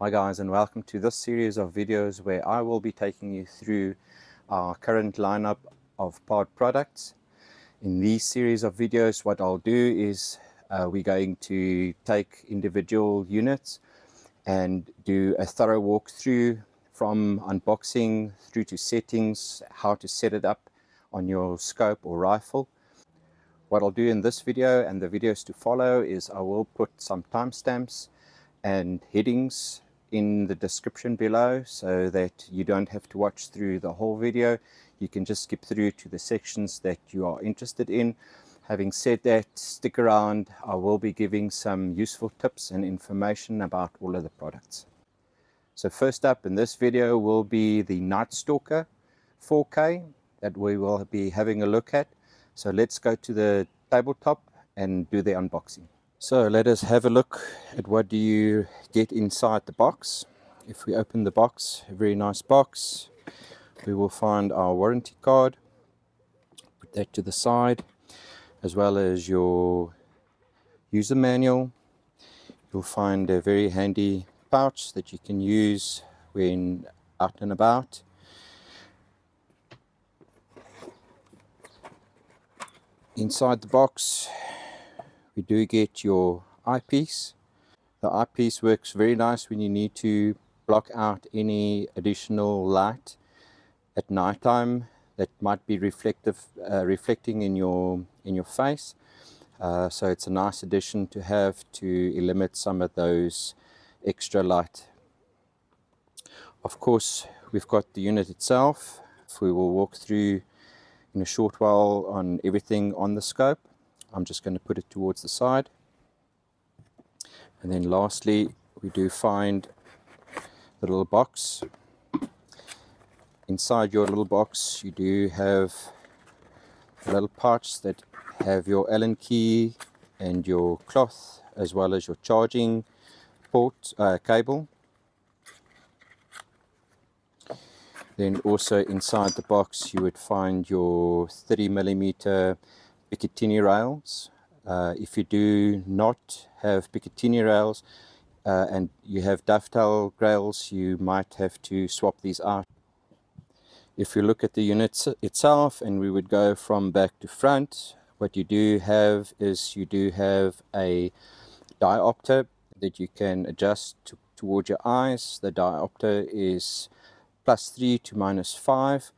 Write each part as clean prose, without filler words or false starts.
Hi guys, and welcome to this series of videos where I will be taking you through our current lineup of PARD products. In these series of videos, what I'll do is we're going to take individual units and do a thorough walkthrough from unboxing through to settings, how to set it up on your scope or rifle. What I'll do in this video and the videos to follow is I will put some timestamps and headings in the description below so that you don't have to watch through the whole video. You can just skip through to the sections that you are interested in. Having said that, stick around. I will be giving some useful tips and information about all of the products. So first up in this video will be the Night Stalker 4K that we will be having a look at. So let's go to the tabletop and do the unboxing. So let us have a look at what do you get inside the box. If we open the box, a very nice box, we will find our warranty card. Put that to the side, as well as your user manual. You'll find a very handy pouch that you can use when out and about. Inside the box, we do get your eyepiece. The eyepiece works very nice when you need to block out any additional light at night time that might be reflecting in your face. So it's a nice addition to have to limit some of those extra light. Of course, we've got the unit itself. We will walk through in a short while on everything on the scope. I'm just going to put it towards the side. And then lastly, we do find the little box. Inside your little box, you do have a little pouch that have your Allen key and your cloth, as well as your charging port cable. Then also inside the box, you would find your 30mm Picatinny rails. If you do not have Picatinny rails and you have dovetail rails, you might have to swap these out. If you look at the unit itself, and we would go from back to front, what you do have is you do have a diopter that you can adjust towards your eyes. The diopter is +3 to -5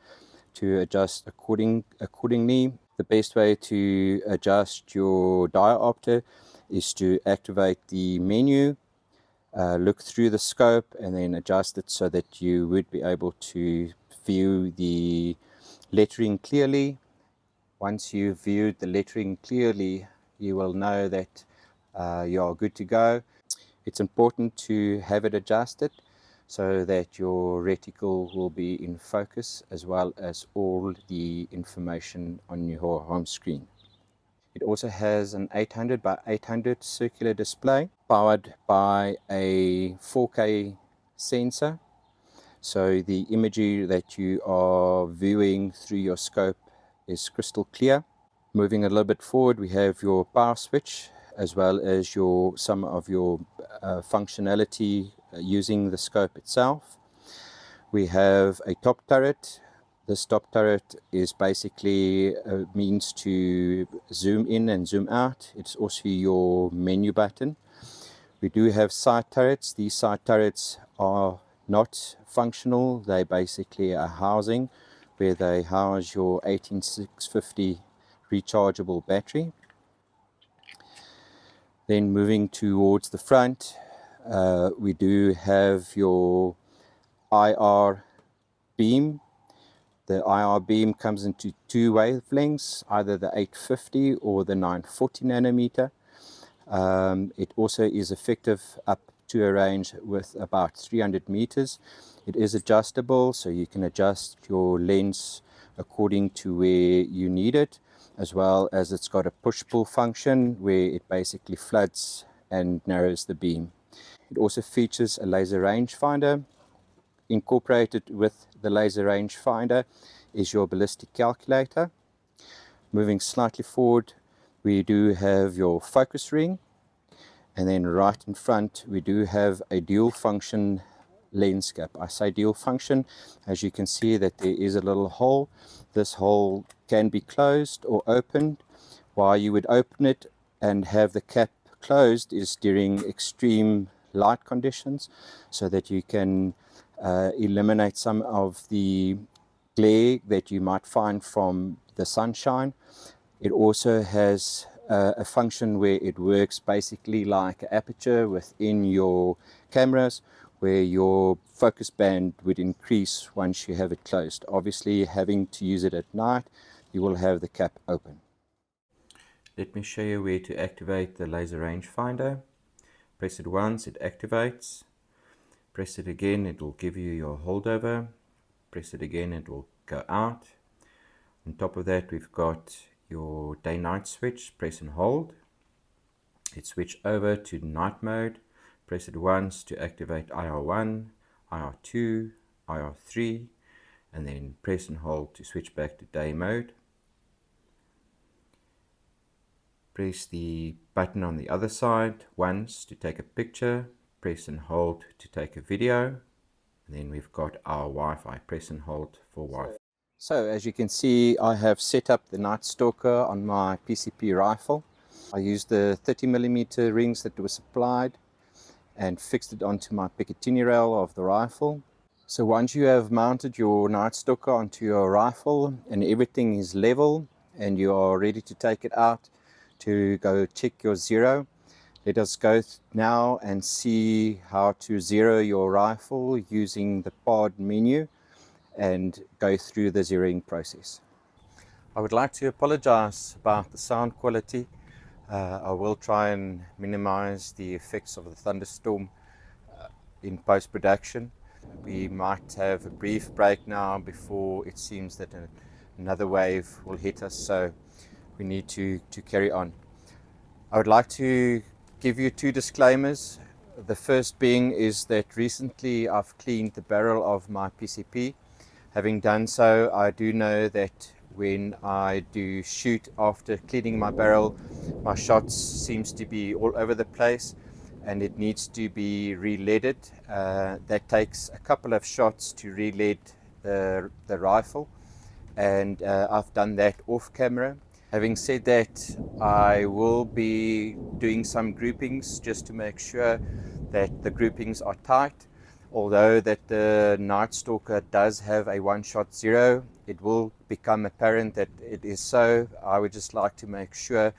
to adjust accordingly. The best way to adjust your diopter is to activate the menu, look through the scope, and then adjust it so that you would be able to view the lettering clearly. Once you've viewed the lettering clearly, you will know that you are good to go. It's important to have it adjusted so that your reticle will be in focus, as well as all the information on your home screen. It also has an 800 by 800 circular display powered by a 4K sensor. So the imagery that you are viewing through your scope is crystal clear. Moving a little bit forward, we have your power switch, as well as some of your functionality using the scope itself. We have a top turret. This top turret is basically a means to zoom in and zoom out. It's also your menu button. We do have side turrets. These side turrets are not functional. They basically are housing where they house your 18650 rechargeable battery. Then moving towards the front, we do have your IR beam. The IR beam comes into two wavelengths, either the 850 or the 940 nanometer. It also is effective up to a range with about 300 meters. It is adjustable, so you can adjust your lens according to where you need it, as well as it's got a push-pull function where it basically floods and narrows the beam. It also features a laser rangefinder. Incorporated with the laser rangefinder is your ballistic calculator. Moving slightly forward, we do have your focus ring, And then right in front, we do have a dual function lens cap. I say dual function, as you can see that there is a little hole. This hole can be closed or opened. Why you would open it and have the cap closed is during extreme light conditions, so that you can eliminate some of the glare that you might find from the sunshine. It also has a function where it works basically like an aperture within your cameras, where your focus band would increase once you have it closed. Obviously, having to use it at night, you will have the cap open. Let me show you where to activate the laser rangefinder. Press it once, it activates. Press it again, it will give you your holdover. Press it again, it will go out. On top of that, we've got your day-night switch. Press and hold. It switch over to night mode. Press it once to activate IR1, IR2, IR3, and then press and hold to switch back to day mode. Press the button on the other side once to take a picture. Press and hold to take a video. And then we've got our Wi-Fi. Press and hold for Wi-Fi. So as you can see, I have set up the Night Stalker on my PCP rifle. I used the 30mm rings that were supplied and fixed it onto my Picatinny rail of the rifle. So once you have mounted your Night Stalker onto your rifle and everything is level and you are ready to take it out to go check your zero, let us go now and see how to zero your rifle using the PARD menu and go through the zeroing process. I would like to apologize about the sound quality. I will try and minimize the effects of the thunderstorm in post-production. We might have a brief break now before it seems that another wave will hit us, so we need to carry on. I would like to give you two disclaimers. The first being is that recently I've cleaned the barrel of my PCP. Having done so, I do know that when I do shoot after cleaning my barrel, my shots seems to be all over the place and it needs to be re-leaded. That takes a couple of shots to re-lead the rifle, and I've done that off camera. Having said that, I will be doing some groupings just to make sure that the groupings are tight. Although that the Night Stalker does have a one-shot zero, it will become apparent that it is so. I would just like to make sure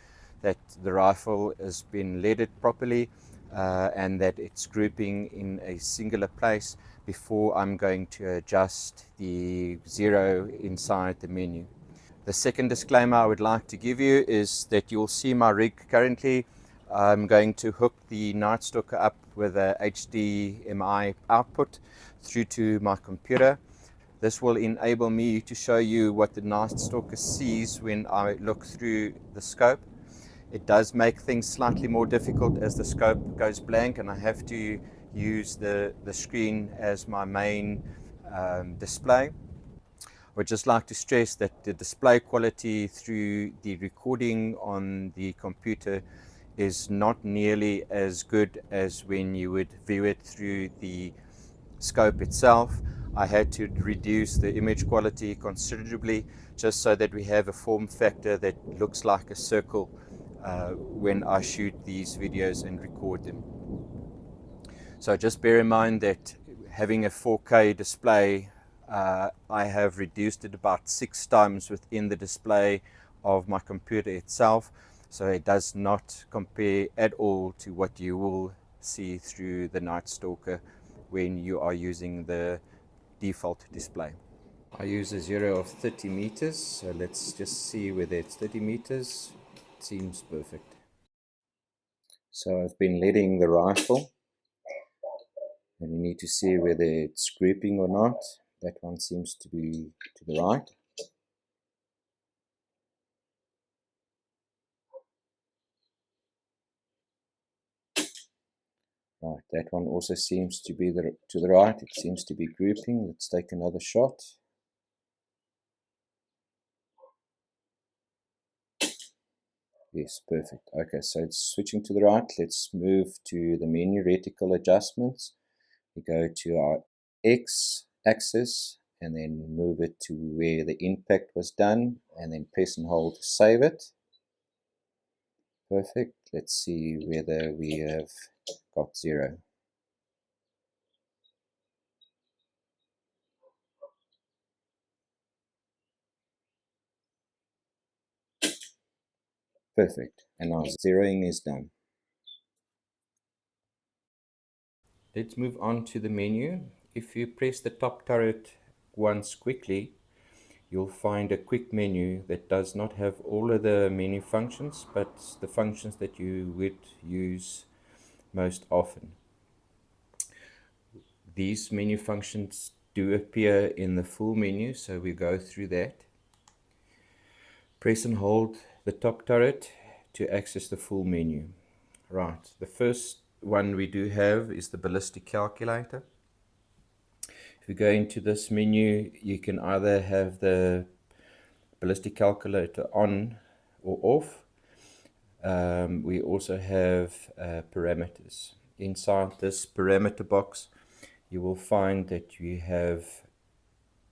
that the rifle has been leaded properly and that it's grouping in a singular place before I'm going to adjust the zero inside the menu. The second disclaimer I would like to give you is that you'll see my rig currently. I'm going to hook the Night Stalker up with a HDMI output through to my computer. This will enable me to show you what the Night Stalker sees when I look through the scope. It does make things slightly more difficult as the scope goes blank and I have to use the screen as my main display. I would just like to stress that the display quality through the recording on the computer is not nearly as good as when you would view it through the scope itself. I had to reduce the image quality considerably just so that we have a form factor that looks like a circle when I shoot these videos and record them. So just bear in mind that having a 4K display, I have reduced it about 6 times within the display of my computer itself, so it does not compare at all to what you will see through the Night Stalker when you are using the default display. I use a zero of 30 meters, so let's just see whether it's 30 meters. It seems perfect. So I've been leading the rifle and we need to see whether it's grouping or not. That one seems to be to the right. Right, that one also seems to be to the right. It seems to be grouping. Let's take another shot. Yes, perfect. Okay, so it's switching to the right. Let's move to the menu reticle adjustments. We go to our X axis and then move it to where the impact was done and then press and hold to save it. Perfect. Let's see whether we have got 0. Perfect. And our zeroing is done. Let's move on to the menu. If you press the top turret once quickly, you'll find a quick menu that does not have all of the menu functions, but the functions that you would use most often. These menu functions do appear in the full menu, so we go through that. Press and hold the top turret to access the full menu. Right, the first one we do have is the ballistic calculator. If you go into this menu, you can either have the ballistic calculator on or off. We also have parameters. Inside this parameter box, you will find that you have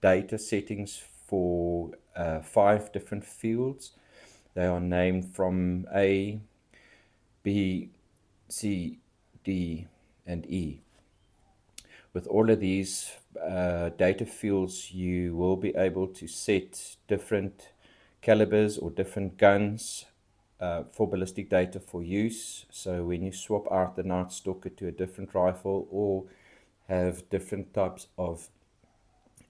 data settings for 5 different fields. They are named from A, B, C, D, and E. With all of these data fields, you will be able to set different calibers or different guns for ballistic data for use. So when you swap out the Night Stalker to a different rifle or have different types of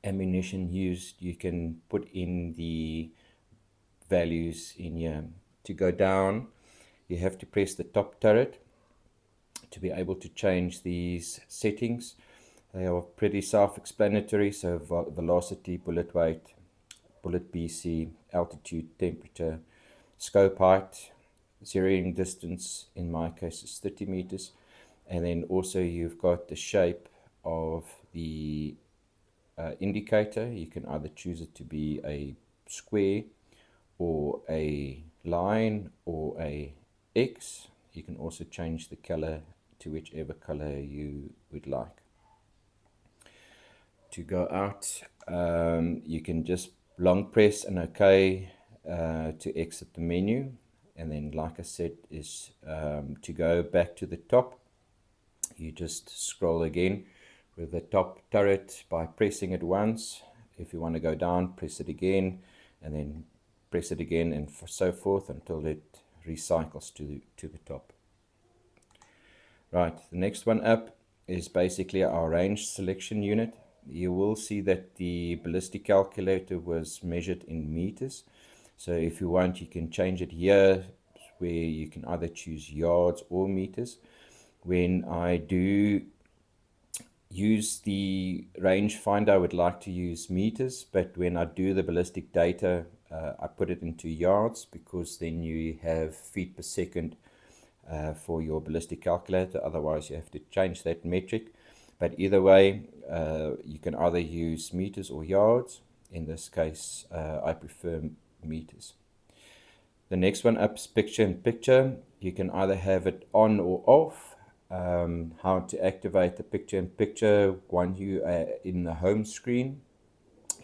ammunition used, you can put in the values in here. To go down, you have to press the top turret to be able to change these settings. They are pretty self-explanatory, so velocity, bullet weight, bullet BC, altitude, temperature, scope height, zeroing distance, in my case is 30 meters, and then also you've got the shape of the indicator. You can either choose it to be a square or a line or a X. You can also change the color to whichever color you would like. To go out, you can just long press and OK to exit the menu. And then, like I said, is to go back to the top, you just scroll again with the top turret by pressing it once. If you want to go down, press it again, and then press it again, and so forth until it recycles to the top. Right, the next one up is basically our range selection unit. You will see that the ballistic calculator was measured in meters. So if you want, you can change it here where you can either choose yards or meters. When I do use the rangefinder, I would like to use meters, but when I do the ballistic data, I put it into yards because then you have feet per second for your ballistic calculator. Otherwise, you have to change that metric. But either way, you can either use meters or yards. In this case, I prefer meters. The next one up is picture in picture. You can either have it on or off. How to activate the picture in picture once you are in the home screen.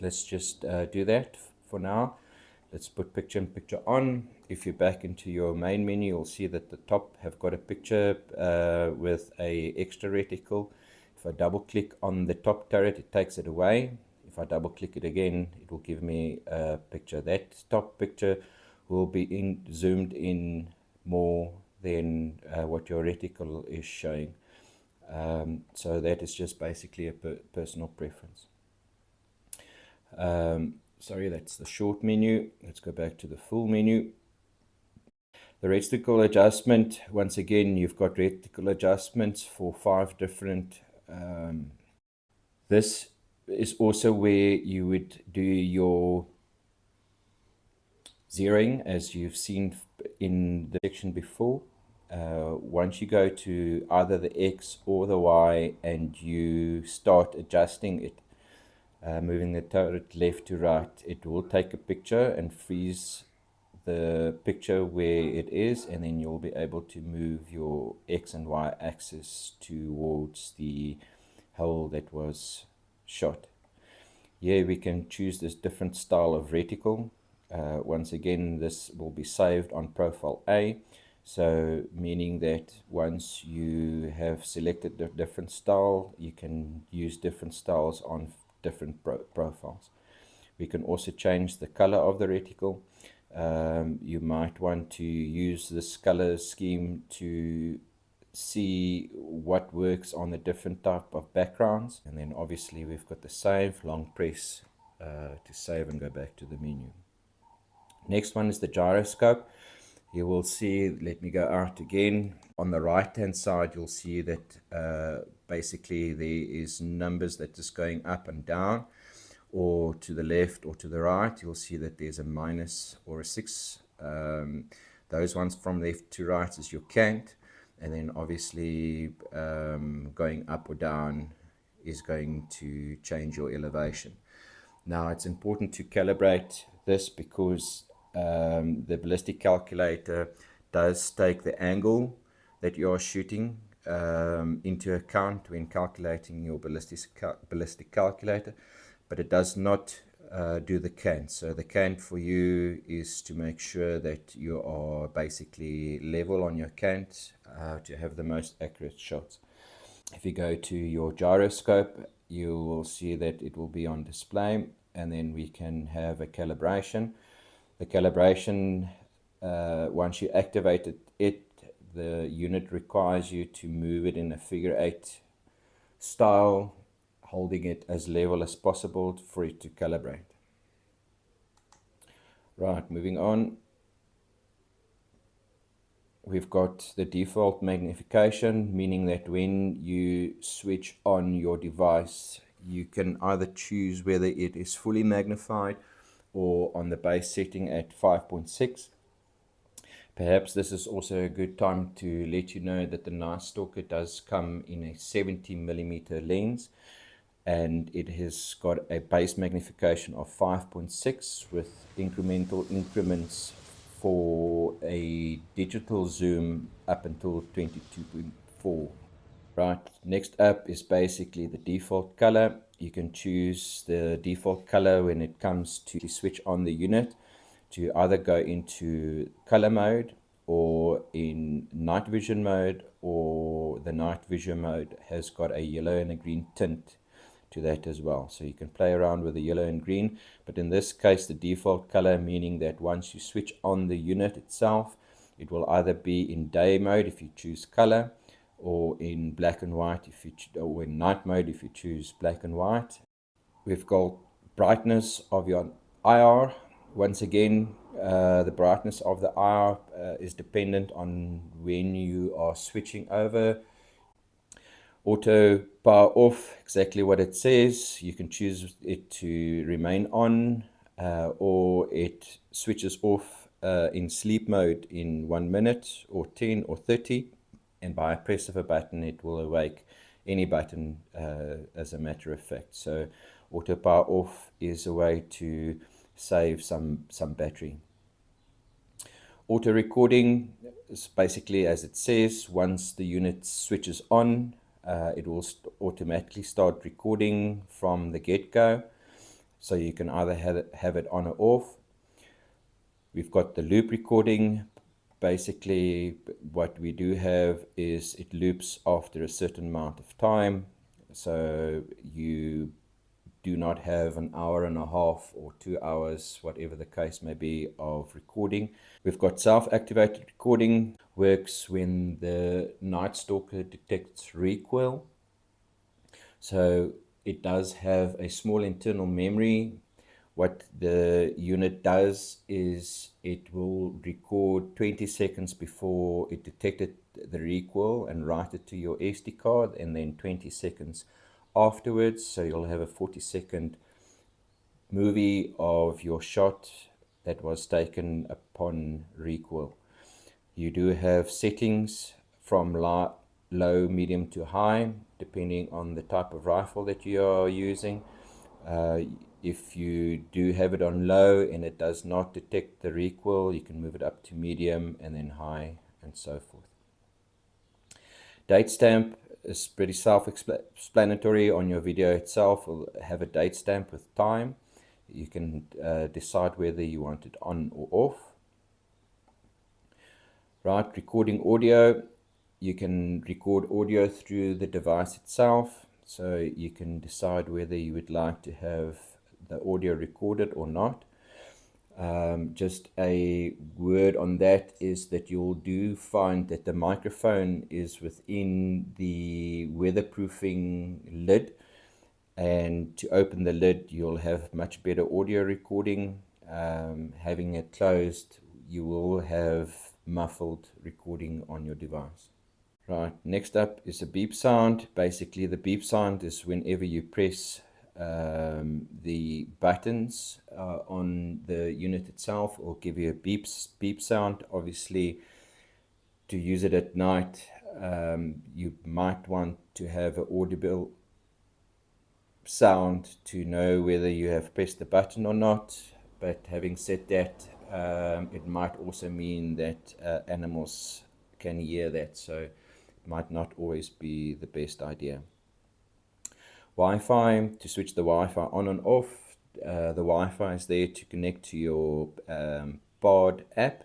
Let's just do that for now. Let's put picture in picture on. If you're back into your main menu, you'll see that the top have got a picture with a extra reticle. If I double click on the top turret, it takes it away. If I double click it again, it will give me a picture. That top picture will be zoomed in more than what your reticle is showing. So that is just basically a personal preference. Sorry, that's the short menu. Let's go back to the full menu. The reticle adjustment, once again, you've got reticle adjustments for 5 different. This is also where you would do your zeroing, as you've seen in the section before. Once you go to either the X or the Y and you start adjusting it, moving the turret left to right, it will take a picture and freeze the picture where it is, and then you'll be able to move your X and Y axis towards the hole that was shot. Here we can choose this different style of reticle. Once again, this will be saved on profile A, so meaning that once you have selected a different style, you can use different styles on different profiles. We can also change the color of the reticle. You might want to use this color scheme to see what works on the different type of backgrounds. And then obviously we've got the save, long press to save and go back to the menu. Next one is the gyroscope. You will see, let me go out again. On the right hand side, you'll see that basically there is numbers that is going up and down, or to the left or to the right. You'll see that there's a minus or a 6. Those ones from left to right is your cant, and then obviously going up or down is going to change your elevation. Now it's important to calibrate this because the ballistic calculator does take the angle that you are shooting into account when calculating your ballistic calculator, but it does not do the cant. So the cant for you is to make sure that you are basically level on your cant to have the most accurate shots. If you go to your gyroscope, you will see that it will be on display, and then we can have a calibration. The calibration, once you activate it, the unit requires you to move it in a figure 8 style, holding it as level as possible for it to calibrate. Right, moving on. We've got the default magnification, meaning that when you switch on your device, you can either choose whether it is fully magnified or on the base setting at 5.6. Perhaps this is also a good time to let you know that the Night Stalker does come in a 70mm lens, and it has got a base magnification of 5.6 with incremental increments for a digital zoom up until 22.4. Right, next up is basically the default color. You can choose the default color when it comes to switch on the unit to either go into color mode or in night vision mode, or the night vision mode has got a yellow and a green tint to that as well. So you can play around with the yellow and green, but in this case the default color, meaning that once you switch on the unit itself, it will either be in day mode if you choose color, or in black and white if you or in night mode if you choose black and white. We've got brightness of your IR. Once again, the brightness of the IR is dependent on when you are switching over. Auto power off, exactly what it says. You can choose it to remain on, or it switches off in sleep mode in 1 minute or 10 or 30, and by a press of a button it will awake any button as a matter of fact. So auto power off is a way to save some battery. Auto recording is basically as it says. Once the unit switches on, it will automatically start recording from the get-go, so you can either have it on or off. We've got the loop recording. Basically what we do have is it loops after a certain amount of time, so you do not have an hour and a half or 2 hours, whatever the case may be, of recording. We've got self-activated recording, works when the Night Stalker detects recoil. So it does have a small internal memory. What the unit does is it will record 20 seconds before it detected the recoil and write it to your SD card, and then 20 seconds afterwards. So you'll have a 40-second movie of your shot that was taken upon recoil. You do have settings from low, medium to high, depending on the type of rifle that you are using. If you do have it on low and it does not detect the recoil, you can move it up to medium and then high and so forth. Date stamp is pretty self-explanatory. On your video itself will have a date stamp with time. You can decide whether you want it on or off. Right, recording audio. You can record audio through the device itself, so you can decide whether you would like to have the audio recorded or not. Just a word on that is that you'll do find that the microphone is within the weatherproofing lid, and to open the lid you'll have much better audio recording. Having it closed, you will have muffled recording on your device. Right, next up is a beep sound. Basically the beep sound is whenever you press the buttons on the unit itself, or give you a beep sound. Obviously, to use it at night, you might want to have an audible sound to know whether you have pressed the button or not. But having said that, it might also mean that animals can hear that, so it might not always be the best idea. Wi-Fi, to switch the Wi-Fi on and off. The Wi-Fi is there to connect to your PARD app.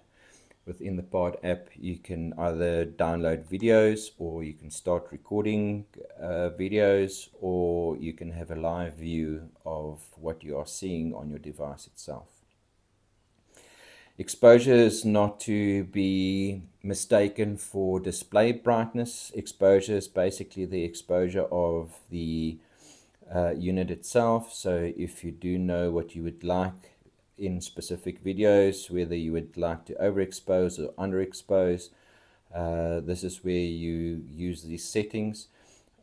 Within the PARD app, you can either download videos, or you can start recording videos, or you can have a live view of what you are seeing on your device itself. Exposure is not to be mistaken for display brightness. Exposure is basically the exposure of the unit itself. So if you do know what you would like in specific videos, whether you would like to overexpose or underexpose, this is where you use these settings.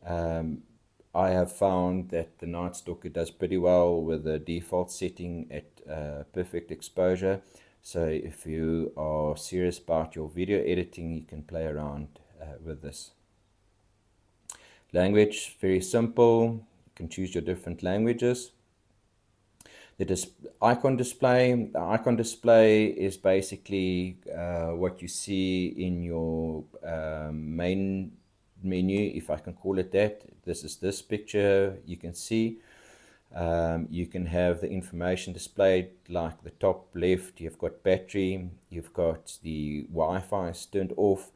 I have found that the Night Stalker does pretty well with the default setting at perfect exposure. So if you are serious about your video editing, you can play around with this. Language, very simple. You can choose your different languages. The icon display. The icon display is basically what you see in your main menu, if I can call it that. This is this picture you can see. You can have the information displayed, like the top left, you've got battery, you've got the Wi-Fi is turned off.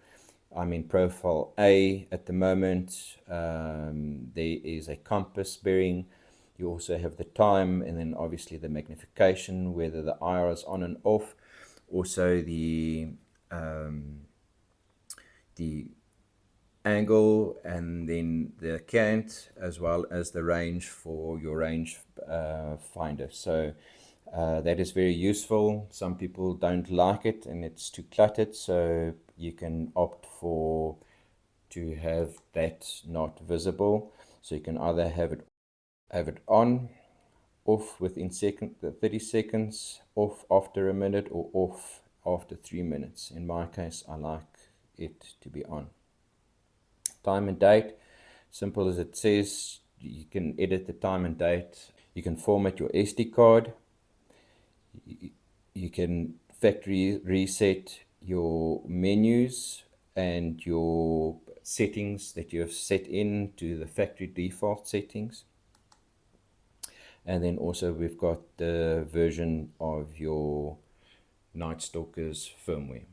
I'm in profile A at the moment. There is a compass bearing. You also have the time, and then obviously the magnification, whether the IR is on and off. Also the angle, and then the cant, as well as the range for your range finder. So that is very useful. Some people don't like it and it's too cluttered, so you can opt for to have that not visible. So you can either have it on, off within 30 seconds, off after a minute, or off after 3 minutes. In my case, I like it to be on. Time and date, simple as it says. You can edit the time and date. You can format your SD card. You can factory reset your menus and your settings that you have set in to the factory default settings. And then also we've got the version of your Night Stalker's firmware.